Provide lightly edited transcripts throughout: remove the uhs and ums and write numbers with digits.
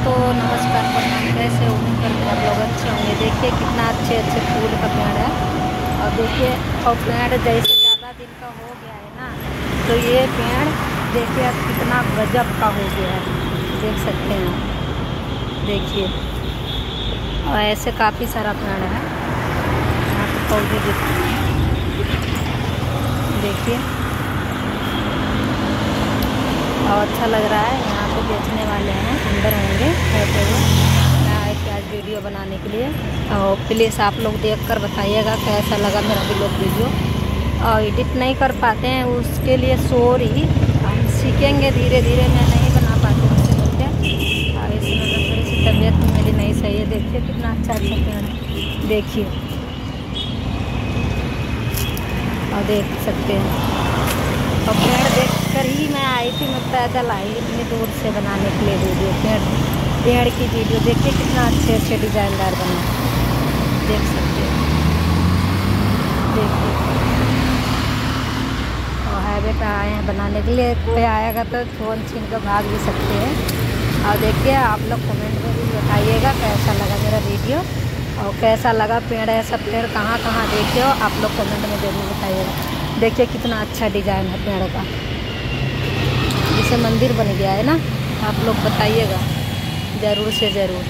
दोस्तों, नमस्कार प्रणाम। कैसे उम्मीद करते आप लोग अच्छे होंगे। देखिए कितना अच्छे अच्छे फूल का पेड़ है। और देखिए और पेड़ जैसे ज़्यादा दिन का हो गया है ना, तो ये पेड़ देखिए अब कितना गजब का हो गया है, देख सकते हैं। देखिए और ऐसे काफ़ी सारा पेड़ है यहाँ पे पौधे दिखते हैं। देखिए और अच्छा लग रहा है। यहाँ पे बेचने वाले हैं, अंदर होंगे बैठे हुए। मैं आई थी आज वीडियो बनाने के लिए, और प्लीज़ आप लोग देखकर बताइएगा कैसा लगा मेरा व्लॉग वीडियो। और एडिट नहीं कर पाते हैं, उसके लिए सॉरी। हम सीखेंगे धीरे धीरे। मैं नहीं बना पाती उससे मिलते, और इसमें मतलब थोड़ी सी तबीयत मेरी नहीं सही है। देखिए कितना अच्छा अच्छा पेड़ है, देखिए और देख सकते हैं। और पेड़ देखकर ही मैं आई थी, मैं पैदल आई इतनी दूर से बनाने के लिए वीडियो। पेड़ की वीडियो देखिए कितना अच्छे अच्छे डिजाइनदार बने, देख सकते हैं। देखिए और हाईवे पे आए हैं बनाने के लिए। कोई आएगा तो फ़ोन छीन कर भाग भी सकते हैं। और देखिए आप लोग कमेंट में भी बताइएगा कैसा लगा मेरा वीडियो, और कैसा लगा पेड़। ऐसा पेड़ कहाँ कहाँ देखे हो आप लोग कमेंट में जरूर बताइएगा। देखिए कितना अच्छा डिजाइन है पेड़ का, जैसे मंदिर बन गया है ना। आप लोग बताइएगा ज़रूर से ज़रूर।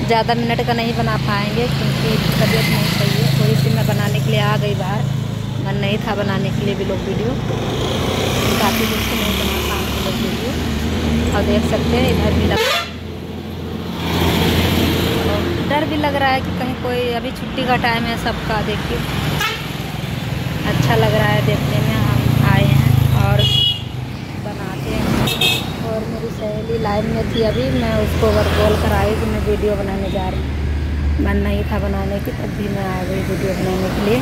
ज़्यादा मिनट का नहीं बना पाएंगे क्योंकि तबीयत नहीं सही है थोड़ी सी। मैं बनाने के लिए आ गई बाहर, मन नहीं था बनाने के लिए भी लोग वीडियो। काफ़ी दिन से नहीं बना पाएंगे लोग वीडियो। और देख सकते हैं इधर भी डर भी लग रहा है कि कहीं कोई, अभी छुट्टी का टाइम है सबका। देखिए अच्छा लग रहा है देखने में। हम आए हैं और बनाते हैं। और मेरी सहेली लाइन में थी अभी, मैं उसको बोल कर आई कि मैं वीडियो बनाने जा रही हूँ। मन नहीं था बनाने की, तब भी मैं आ गई वीडियो बनाने के लिए।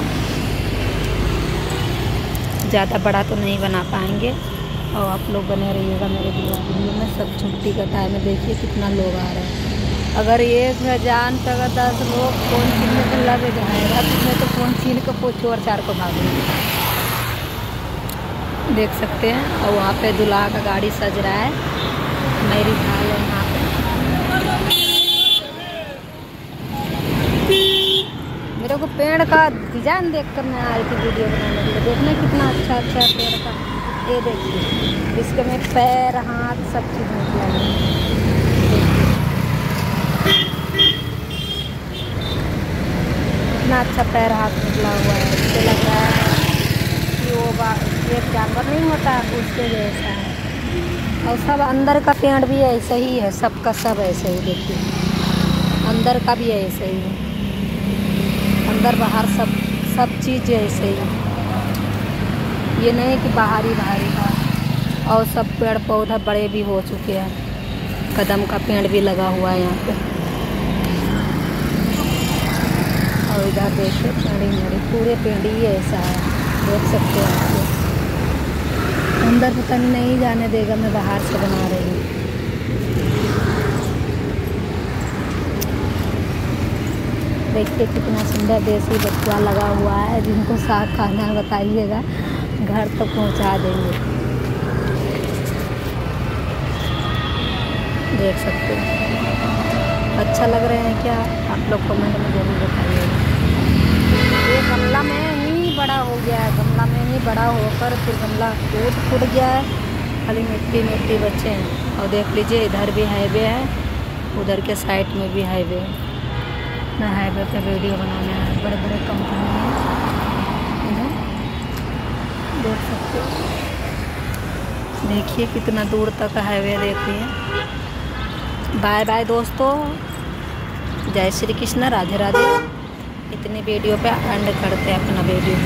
ज़्यादा बड़ा तो नहीं बना पाएंगे, और आप लोग बने रहिएगा मेरे वीडियो में। सब छुट्टी का टाइम है, देखिए कितना लोग आ रहे हैं। अगर एक है जान पे अगर 10 लोग फ़ोन छीनने को लग जाएगा तो मैं तो फ़ोन छीन को चोर चार को भागूंगी। देख सकते हैं। और वहाँ पे दूल्हा का गाड़ी सज रहा है, मेरी ढाल है वहाँ पे। मेरे को पेड़ का डिजाइन देखकर मैं आई थी वीडियो बनाने के लिए। देखने कितना अच्छा अच्छा पेड़ का। ये देखिए इसके में पैर हाथ सब चीज़ निकला है। कितना अच्छा पैर हाथ निकला हुआ है। इससे लग रहा है कि वो एक जानवर नहीं होता उसके जैसा है। और सब अंदर का पेड़ भी ऐसा ही है, सबका सब ऐसे ही। देखिए अंदर का भी ऐसे ही है, अंदर बाहर सब चीज़ ऐसे ही। ये नहीं कि बाहरी का। और सब पेड़ पौधा बड़े भी हो चुके हैं। कदम का पेड़ भी लगा हुआ है यहाँ पे। और इधर देखिए पेड़ पूरे पेड़ ही ऐसा है, देख सकते हैं आप। अंदर पता नहीं जाने देगा, मैं बाहर से बना रही हूँ। देखिए कितना सुंदर देसी बथुआ लगा हुआ है। जिनको साग खाना है बताइएगा, घर तक पहुँचा देंगे। देख सकते हैं। अच्छा लग रहे हैं क्या आप लोग कमेंट में जरूर बताइएगा। ये गमला में ही बड़ा हो गया है, गमला में ही बड़ा होकर फिर गमला टूट गया है, खाली मिट्टी बचे हैं। और देख लीजिए इधर भी हाईवे है, उधर के साइड में भी हाईवे है। मैं हाईवे पे वीडियो बनाना है, बड़े बड़े कंपनी हैं इधर, देख सकते हो। देखिए कितना दूर तक हाईवे देखिए। बाय बाय दोस्तों, जय श्री कृष्ण, राधे राधे। इतनी वीडियो पे एंड करते हैं अपना वीडियो।